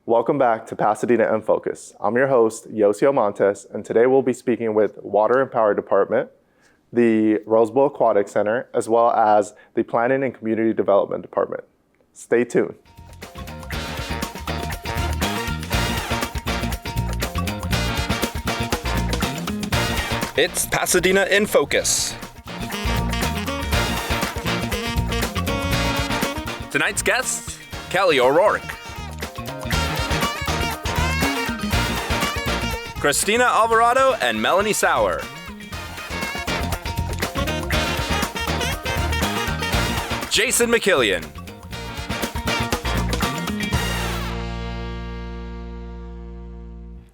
Welcome back to Pasadena In Focus. I'm your host, Yosio Montes, and today we'll be speaking with Water and Power Department, the Roseville Aquatics Center, as well as the Planning and Community Development Department. Stay tuned. It's Pasadena In Focus. Tonight's guests, Kellee O'Rourke, Cristina Alvarado, and Melanie Sauer. Jason Mikaelian.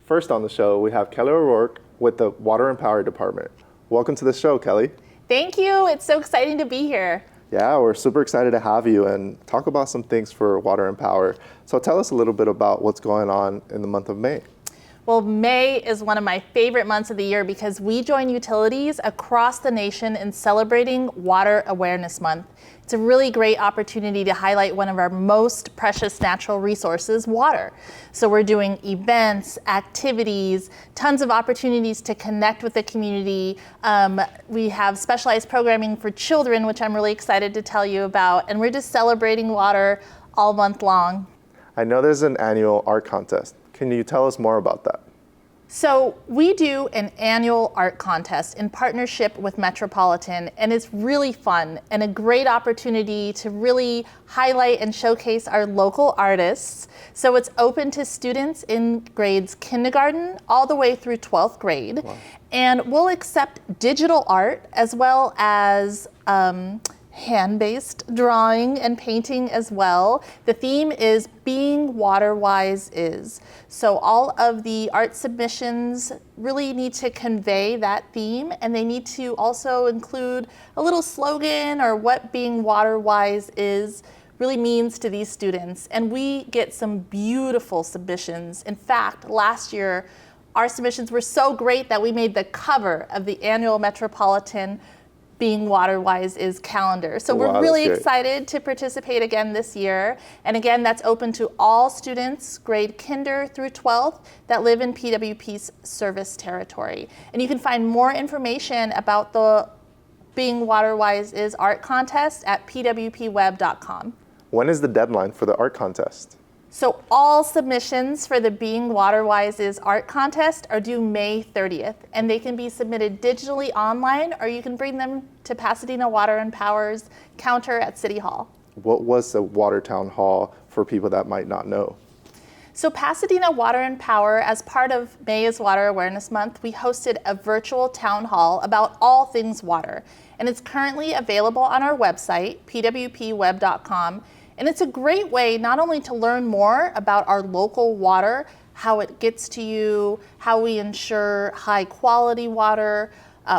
First on the show, we have Kellee O'Rourke with the Water and Power Department. Welcome to the show, Kellee. Thank you. It's so exciting to be here. Yeah, we're super excited to have you and talk about some things for Water and Power. So tell us a little bit about what's going on in the month of May. Well, May is one of my favorite months of the year because we join utilities across the nation in celebrating Water Awareness Month. It's a really great opportunity to highlight one of our most precious natural resources, water. So we're doing events, activities, tons of opportunities to connect with the community. We have specialized programming for children, which I'm really excited to tell you about. And we're just celebrating water all month long. I know there's an annual art contest. Can you tell us more about that? So we do an annual art contest in partnership with Metropolitan, and it's really fun and a great opportunity to really highlight and showcase our local artists. So it's open to students in grades kindergarten all the way through 12th grade. Wow. And we'll accept digital art as well as hand-based drawing and painting as well. The theme is Being Water Wise Is. So all of the art submissions really need to convey that theme, and they need to also include a little slogan or what being water wise is really means to these students. And we get some beautiful submissions. In fact, last year, our submissions were so great that we made the cover of the annual Metropolitan Being Water Wise Is calendar. So we're really excited to participate again this year. And again, that's open to all students, grade kinder through 12th, that live in PWP's service territory. And you can find more information about the Being Water Wise Is art contest at pwpweb.com. When is the deadline for the art contest? So all submissions for the Being Water Wise Is art contest are due May 30th, and they can be submitted digitally online, or you can bring them to Pasadena Water and Power's counter at City Hall. What was the Water Town Hall for people that might not know? So Pasadena Water and Power, as part of May is Water Awareness Month, we hosted a virtual town hall about all things water, and it's currently available on our website, pwpweb.com. And it's a great way not only to learn more about our local water, how it gets to you, how we ensure high quality water,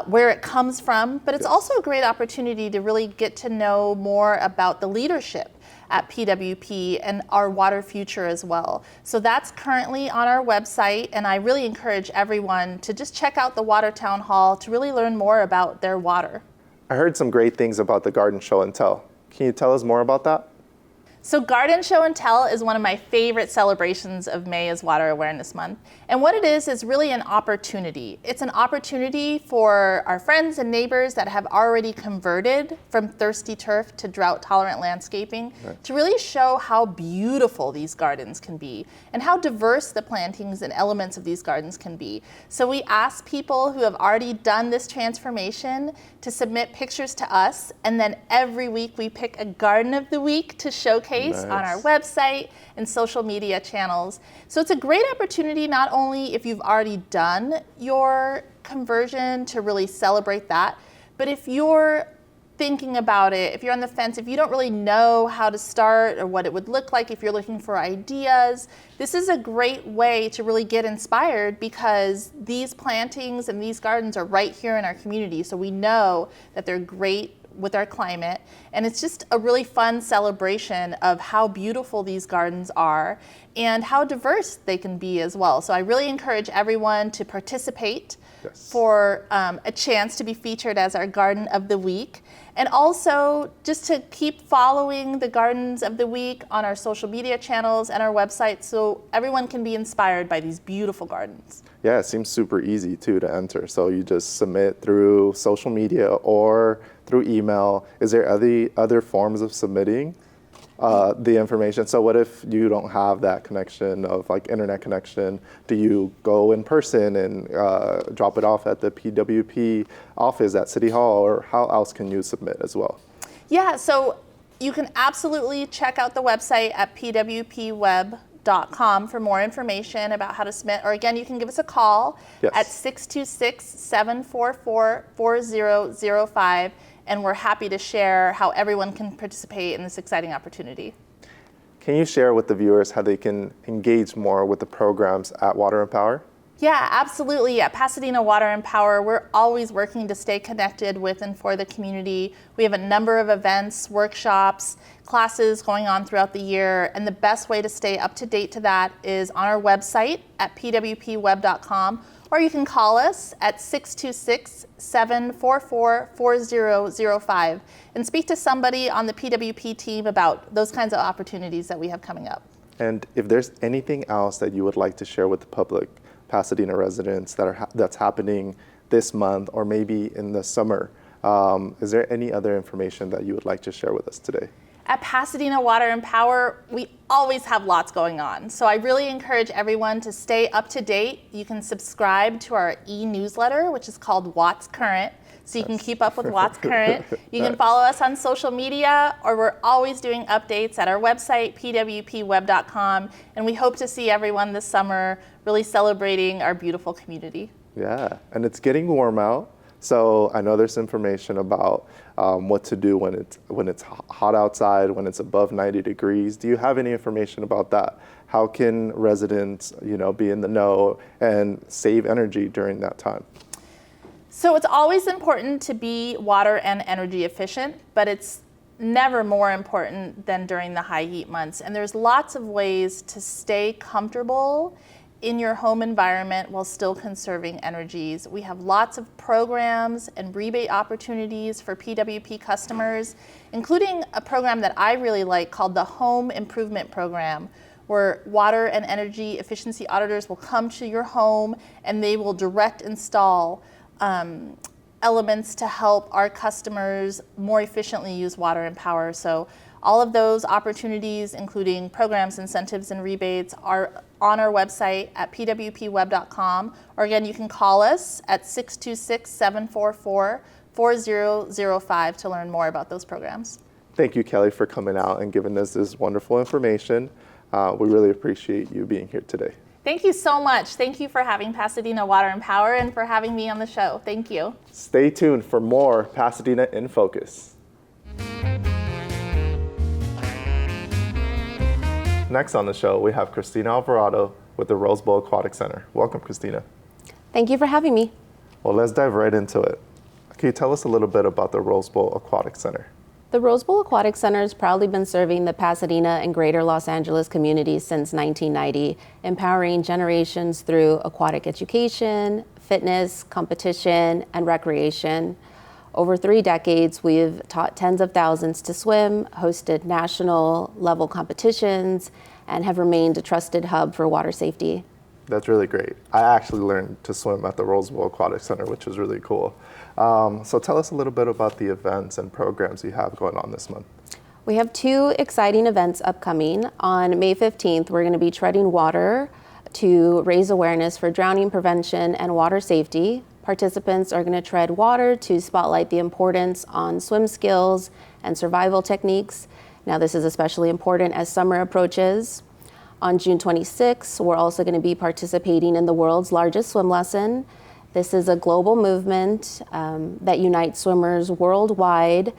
where it comes from, but it's also a great opportunity to really get to know more about the leadership at PWP and our water future as well. So that's currently on our website, and I really encourage everyone to just check out the Water Town Hall to really learn more about their water. I heard some great things about the Garden Show and Tell. Can you tell us more about that? So Garden Show and Tell is one of my favorite celebrations of May is Water Awareness Month. And what it is really an opportunity. It's an opportunity for our friends and neighbors that have already converted from thirsty turf to drought-tolerant landscaping to really show how beautiful these gardens can be and how diverse the plantings and elements of these gardens can be. So we ask people who have already done this transformation to submit pictures to us, and then every week we pick a Garden of the Week to showcase on our website and social media channels. So it's a great opportunity not only if you've already done your conversion to really celebrate that, but if you're thinking about it, if you're on the fence, if you don't really know how to start or what it would look like, if you're looking for ideas, this is a great way to really get inspired because these plantings and these gardens are right here in our community. So we know that they're great with our climate. And it's just a really fun celebration of how beautiful these gardens are and how diverse they can be as well. So I really encourage everyone to participate for a chance to be featured as our Garden of the Week. And also just to keep following the Gardens of the Week on our social media channels and our website so everyone can be inspired by these beautiful gardens. Yeah, it seems super easy too to enter. So you just submit through social media or through email. Is there other forms of submitting the information? So what if you don't have that connection of like internet connection? Do you go in person and drop it off at the PWP office at City Hall, or how else can you submit as well? Yeah, so you can absolutely check out the website at pwpweb.com for more information about how to submit. Or again, you can give us a call at 626-744-4005. And we're happy to share how everyone can participate in this exciting opportunity. Can you share with the viewers how they can engage more with the programs at Water and Power? Yeah, absolutely. At Pasadena Water and Power, we're always working to stay connected with and for the community. We have a number of events, workshops, classes going on throughout the year, and the best way to stay up to date to that is on our website at pwpweb.com, or you can call us at 626-744-4005 and speak to somebody on the PWP team about those kinds of opportunities that we have coming up. And if there's anything else that you would like to share with the public, Pasadena residents, that's happening this month or maybe in the summer, is there any other information that you would like to share with us today? At Pasadena Water and Power, we always have lots going on. So I really encourage everyone to stay up to date. You can subscribe to our e-newsletter, which is called What's Current, so you can keep up with what's current. You can follow us on social media, or we're always doing updates at our website, pwpweb.com, and we hope to see everyone this summer really celebrating our beautiful community. Yeah, and it's getting warm out. So I know there's information about what to do when it's hot outside, when it's above 90 degrees. Do you have any information about that? How can residents, be in the know and save energy during that time? So it's always important to be water and energy efficient, but it's never more important than during the high heat months. And there's lots of ways to stay comfortable in your home environment while still conserving energies. We have lots of programs and rebate opportunities for PWP customers, including a program that I really like called the Home Improvement Program, where water and energy efficiency auditors will come to your home and they will direct install elements to help our customers more efficiently use water and power. So all of those opportunities, including programs, incentives, and rebates, are on our website at pwpweb.com. Or again, you can call us at 626-744-4005 to learn more about those programs. Thank you, Kellee, for coming out and giving us this wonderful information. We really appreciate you being here today. Thank you so much. Thank you for having Pasadena Water and Power and for having me on the show. Thank you. Stay tuned for more Pasadena in Focus. Next on the show, we have Cristina Alvarado with the Rose Bowl Aquatic Center. Welcome, Cristina. Thank you for having me. Well, let's dive right into it. Can you tell us a little bit about the Rose Bowl Aquatic Center? The Rose Bowl Aquatic Center has proudly been serving the Pasadena and greater Los Angeles communities since 1990, empowering generations through aquatic education, fitness, competition, and recreation. Over 3 decades, we've taught tens of thousands to swim, hosted national level competitions, and have remained a trusted hub for water safety. That's really great. I actually learned to swim at the Rose Bowl Aquatic Center, which was really cool. So tell us a little bit about the events and programs you have going on this month. We have 2 exciting events upcoming. On May 15th, we're going to be treading water to raise awareness for drowning prevention and water safety. Participants are going to tread water to spotlight the importance on swim skills and survival techniques. Now, this is especially important as summer approaches. On June 26th, we're also going to be participating in the world's largest swim lesson. This is a global movement that unites swimmers worldwide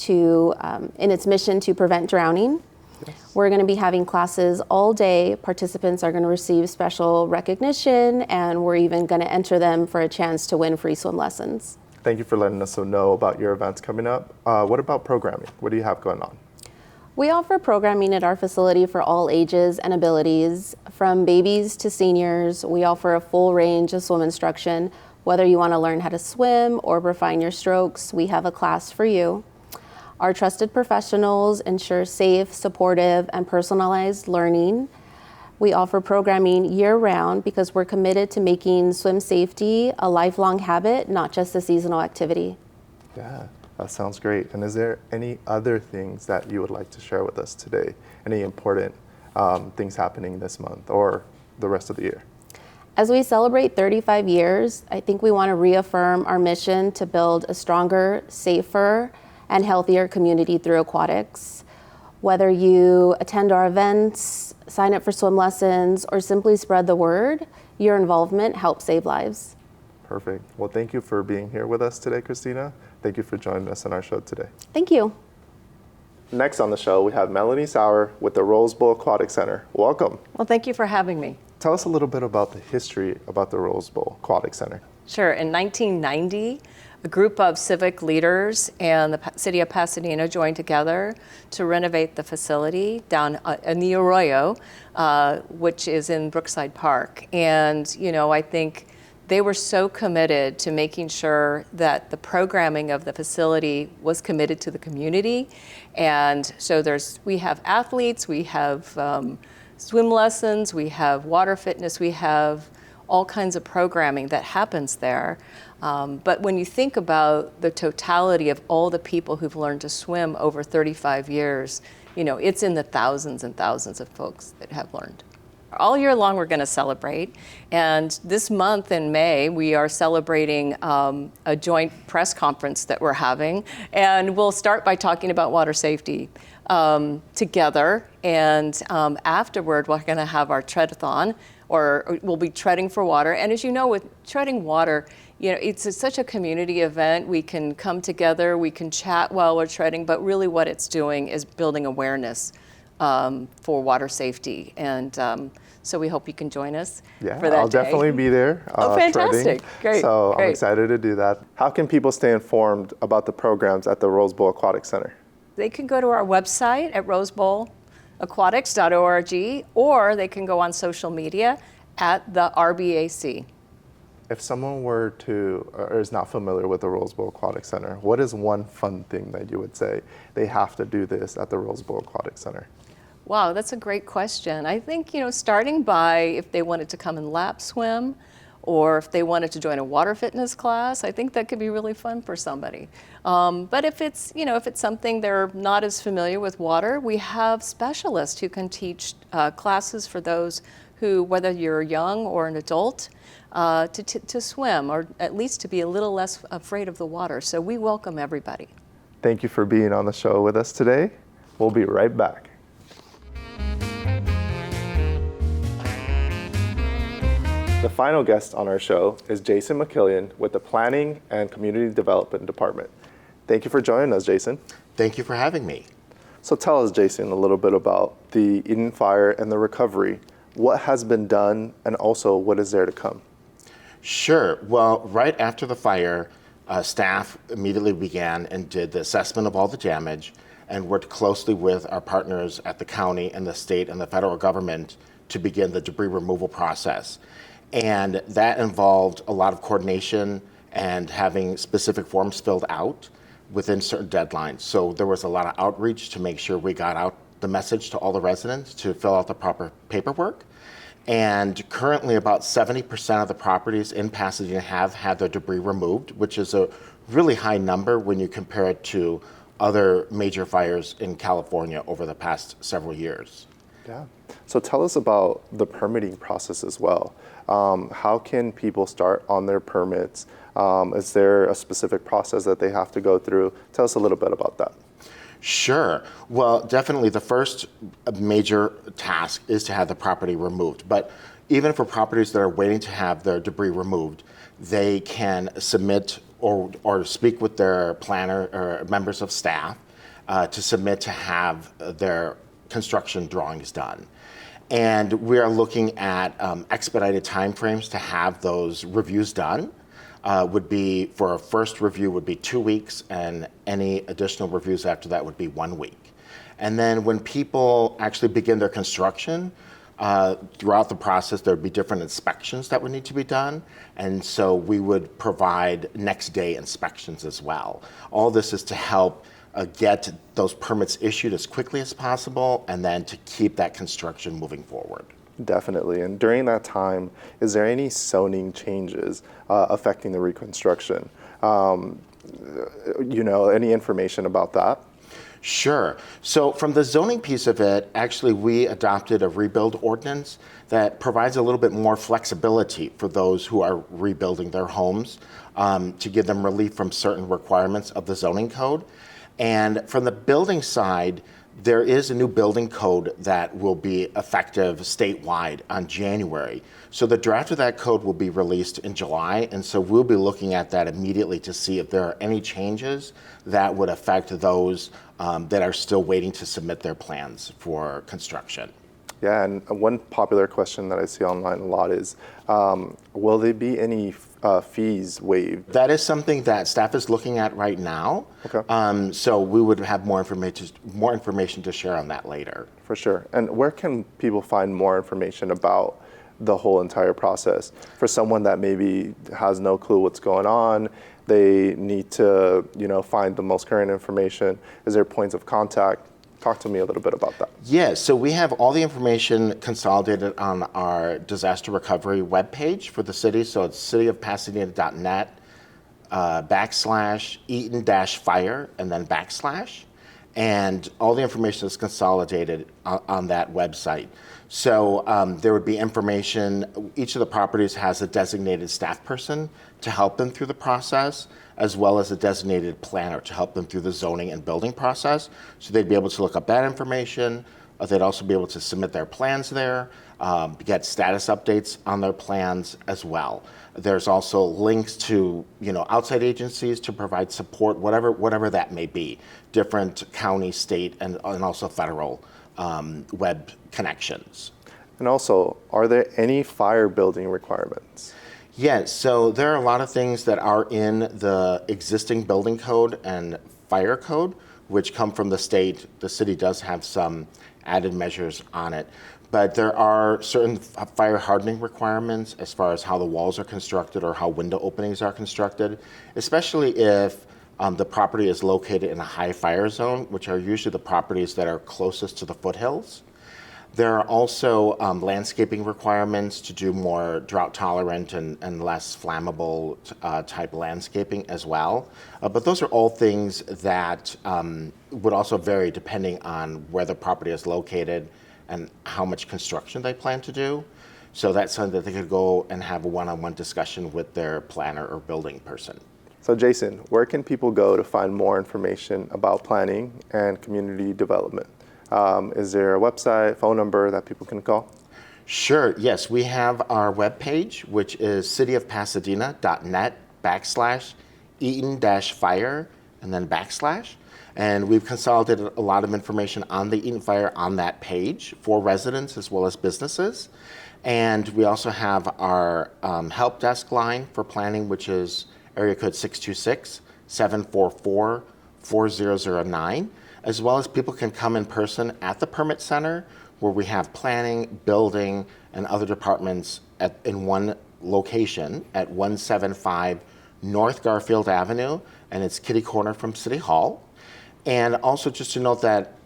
in its mission to prevent drowning. Yes. We're going to be having classes all day. Participants are going to receive special recognition, and we're even going to enter them for a chance to win free swim lessons. Thank you for letting us know about your events coming up. What about programming? What do you have going on? We offer programming at our facility for all ages and abilities, from babies to seniors. We offer a full range of swim instruction. Whether you want to learn how to swim or refine your strokes, we have a class for you. Our trusted professionals ensure safe, supportive, and personalized learning. We offer programming year-round because we're committed to making swim safety a lifelong habit, not just a seasonal activity. Yeah, that sounds great. And is there any other things that you would like to share with us today? Any important things happening this month or the rest of the year? As we celebrate 35 years, I think we want to reaffirm our mission to build a stronger, safer, and healthier community through aquatics. Whether you attend our events, sign up for swim lessons, or simply spread the word, your involvement helps save lives. Perfect. Well, thank you for being here with us today, Cristina. Thank you for joining us on our show today. Thank you. Next on the show, we have Melanie Sauer with the Rose Bowl Aquatic Center. Welcome. Well, thank you for having me. Tell us a little bit about the history about the Rose Bowl Aquatic Center. Sure. In 1990, a group of civic leaders and the City of Pasadena joined together to renovate the facility down in the Arroyo, which is in Brookside Park. And, I think they were so committed to making sure that the programming of the facility was committed to the community. And so we have athletes, we have swim lessons, we have water fitness, we have all kinds of programming that happens there. But when you think about the totality of all the people who've learned to swim over 35 years, it's in the thousands and thousands of folks that have learned. All year long, we're going to celebrate. And this month in May, we are celebrating a joint press conference that we're having. And we'll start by talking about water safety together. And afterward, we're going to have our treadathon, or we'll be treading for water. And as you know, with treading water, it's such a community event. We can come together, we can chat while we're treading, but really what it's doing is building awareness for water safety. And so we hope you can join us for that I'll day. definitely be there. Oh, fantastic. Treading. Great. So great. I'm excited to do that. How can people stay informed about the programs at the Rose Bowl Aquatic Center? They can go to our website at rosebowlaquatics.org, or they can go on social media at the RBAC. If someone were to, or is not familiar with the Rose Bowl Aquatic Center, what is one fun thing that you would say they have to do this at the Rose Bowl Aquatic Center? Wow, that's a great question. I think, starting by if they wanted to come and lap swim, or if they wanted to join a water fitness class, I think that could be really fun for somebody. But if it's something they're not as familiar with water, we have specialists who can teach classes for those who, whether you're young or an adult, to swim, or at least to be a little less afraid of the water. So we welcome everybody. Thank you for being on the show with us today. We'll be right back. The final guest on our show is Jason Mikaelian with the Planning and Community Development Department. Thank you for joining us, Jason. Thank you for having me. So tell us, Jason, a little bit about the Eden Fire and the recovery. What has been done, and also what is there to come? Sure. Well, right after the fire, staff immediately began and did the assessment of all the damage and worked closely with our partners at the county and the state and the federal government to begin the debris removal process. And that involved a lot of coordination and having specific forms filled out within certain deadlines. So there was a lot of outreach to make sure we got out the message to all the residents to fill out the proper paperwork. And currently about 70% of the properties in Pasadena have had their debris removed, which is a really high number when you compare it to other major fires in California over the past several years. Yeah. So tell us about the permitting process as well. How can people start on their permits? Is there a specific process that they have to go through? Tell us a little bit about that. Sure. Well, definitely the first major task is to have the property removed. But even for properties that are waiting to have their debris removed, they can submit or speak with their planner or members of staff to submit to have their construction drawings done. And we are looking at expedited timeframes to have those reviews done. would be, for a first review, would be 2 weeks, and any additional reviews after that would be 1 week. And then when people actually begin their construction, throughout the process, there would be different inspections that would need to be done. And so we would provide next day inspections as well. All this is to help get those permits issued as quickly as possible, and then to keep that construction moving forward. Definitely. And during that time, is there any zoning changes affecting the reconstruction? Any information about that? Sure. So from the zoning piece of it, actually we adopted a rebuild ordinance that provides a little bit more flexibility for those who are rebuilding their homes, to give them relief from certain requirements of the zoning code. And from the building side, there is a new building code that will be effective statewide on January. So the draft of that code will be released in July, and so we'll be looking at that immediately to see if there are any changes that would affect those that are still waiting to submit their plans for construction. Yeah, and one popular question that I see online a lot is, will there be any fees waived? That is something that staff is looking at right now. Okay. So we would have more information to share on that later. For sure. And where can people find more information about the whole entire process? For someone that maybe has no clue what's going on, they need to, find the most current information. Is there points of contact? Talk to me a little bit about that. Yes, so we have all the information consolidated on our disaster recovery webpage for the city. So it's cityofpasadena.net /Eaton-fire and then /. And all the information is consolidated on that website. So there would be information. Each of the properties has a designated staff person to help them through the process, as well as a designated planner to help them through the zoning and building process. So they'd be able to look up that information. They'd also be able to submit their plans there, get status updates on their plans as well. There's also links to outside agencies to provide support, whatever that may be, different county, state, and also federal web connections. And also, are there any fire building requirements? Yes, so there are a lot of things that are in the existing building code and fire code, which come from the state. The city does have some added measures on it, but there are certain fire hardening requirements as far as how the walls are constructed or how window openings are constructed, especially if the property is located in a high fire zone, which are usually the properties that are closest to the foothills. There are also landscaping requirements to do more drought tolerant and less flammable type landscaping as well. But those are all things that would also vary depending on where the property is located and how much construction they plan to do. So that's something that they could go and have a one-on-one discussion with their planner or building person. So Jason, where can people go to find more information about planning and community development? Is there a website, phone number that people can call? Sure, yes. We have our webpage, which is cityofpasadena.net /Eaton-fire and then /. And we've consolidated a lot of information on the Eaton Fire on that page for residents as well as businesses. And we also have our help desk line for planning, which is area code 626-744-4009. As well as people can come in person at the permit center, where we have planning, building, and other departments in one location at 175 North Garfield Avenue, and it's kitty corner from City Hall. And also just to note that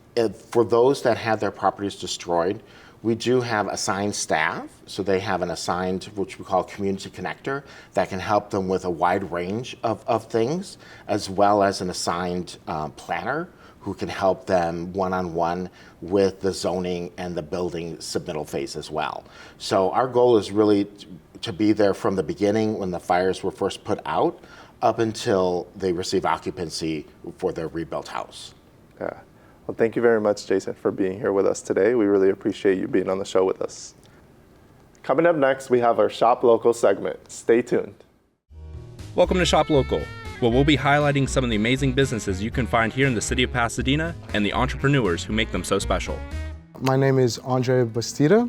for those that had their properties destroyed, we do have assigned staff. So they have an assigned, which we call community connector, that can help them with a wide range of things, as well as an assigned planner who can help them one-on-one with the zoning and the building submittal phase as well. So our goal is really to be there from the beginning when the fires were first put out up until they receive occupancy for their rebuilt house. Yeah. Well, thank you very much, Jason, for being here with us today. We really appreciate you being on the show with us. Coming up next, we have our Shop Local segment. Stay tuned. Welcome to Shop Local, where we'll be highlighting some of the amazing businesses you can find here in the city of Pasadena and the entrepreneurs who make them so special. My name is Andre Bastida.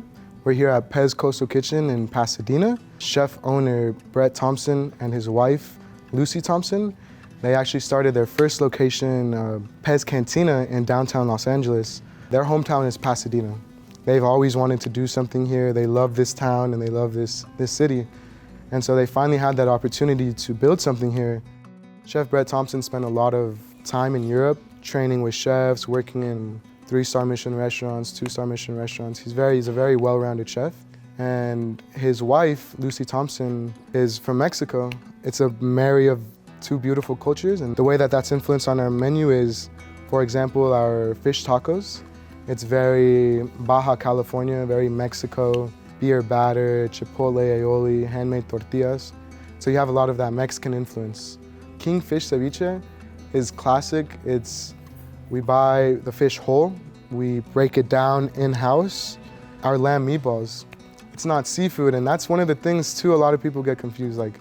We're here at Pez Coastal Kitchen in Pasadena. Chef owner Brett Thompson and his wife, Lucy Thompson, they actually started their first location, Pez Cantina in downtown Los Angeles. Their hometown is Pasadena. They've always wanted to do something here. They love this town and they love this city. And so they finally had that opportunity to build something here. Chef Brett Thompson spent a lot of time in Europe, training with chefs, working in 3-star Michelin restaurants, 2-star Michelin restaurants. He's a very well-rounded chef. And his wife, Lucy Thompson, is from Mexico. It's a marry of 2 beautiful cultures. And the way that that's influenced on our menu is, for example, our fish tacos. It's very Baja California, very Mexico, beer batter, chipotle aioli, handmade tortillas. So you have a lot of that Mexican influence. Kingfish ceviche is classic. We buy the fish whole, we break it down in-house. Our lamb meatballs, it's not seafood, and that's one of the things too, a lot of people get confused. Like,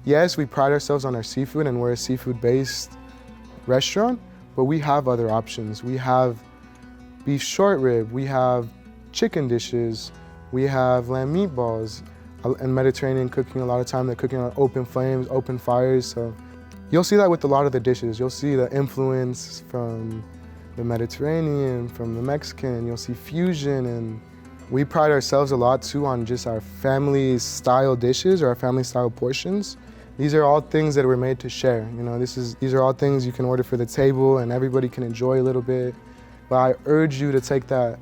yes, we pride ourselves on our seafood and we're a seafood-based restaurant, but we have other options. We have beef short rib, we have chicken dishes, we have lamb meatballs. In Mediterranean cooking, a lot of time they're cooking on open flames, open fires. So you'll see that with a lot of the dishes. You'll see the influence from the Mediterranean, from the Mexican, you'll see fusion, and we pride ourselves a lot too on just our family style dishes or our family style portions. These are all things that were made to share. You know, these are all things you can order for the table and everybody can enjoy a little bit. But I urge you to take that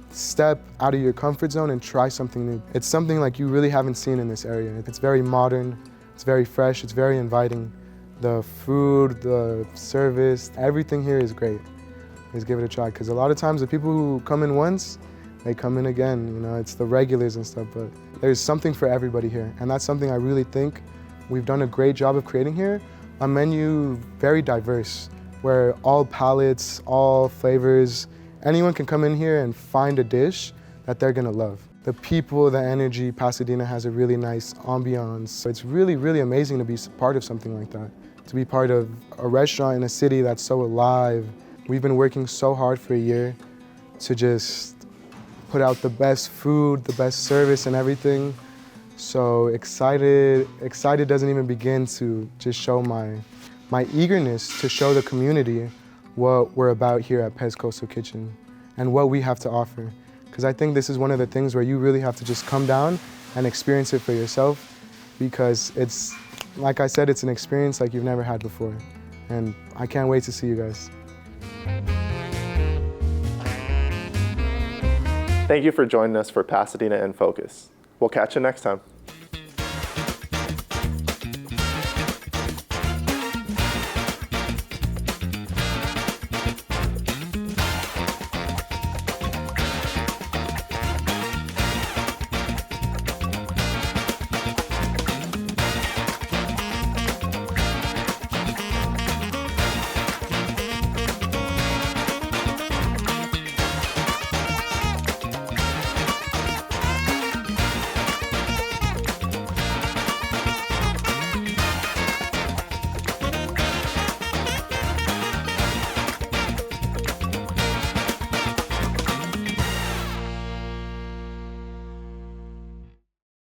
step out of your comfort zone and try something new. It's something like you really haven't seen in this area. It's very modern, it's very fresh, it's very inviting. The food, the service, everything here is great. Please give it a try, because a lot of times the people who come in once, they come in again. You know, it's the regulars and stuff, but there's something for everybody here. And that's something I really think we've done a great job of creating here. A menu very diverse, where all palates, all flavors, anyone can come in here and find a dish that they're gonna love. The people, the energy, Pasadena has a really nice ambiance. So it's really, really amazing to be part of something like that. To be part of a restaurant in a city that's so alive. We've been working so hard for a year to just put out the best food, the best service and everything. So excited doesn't even begin to just show my eagerness to show the community what we're about here at Pez Coastal Kitchen and what we have to offer. Because I think this is one of the things where you really have to just come down and experience it for yourself, because it's, like I said, it's an experience like you've never had before. And I can't wait to see you guys. Thank you for joining us for Pasadena In Focus. We'll catch you next time.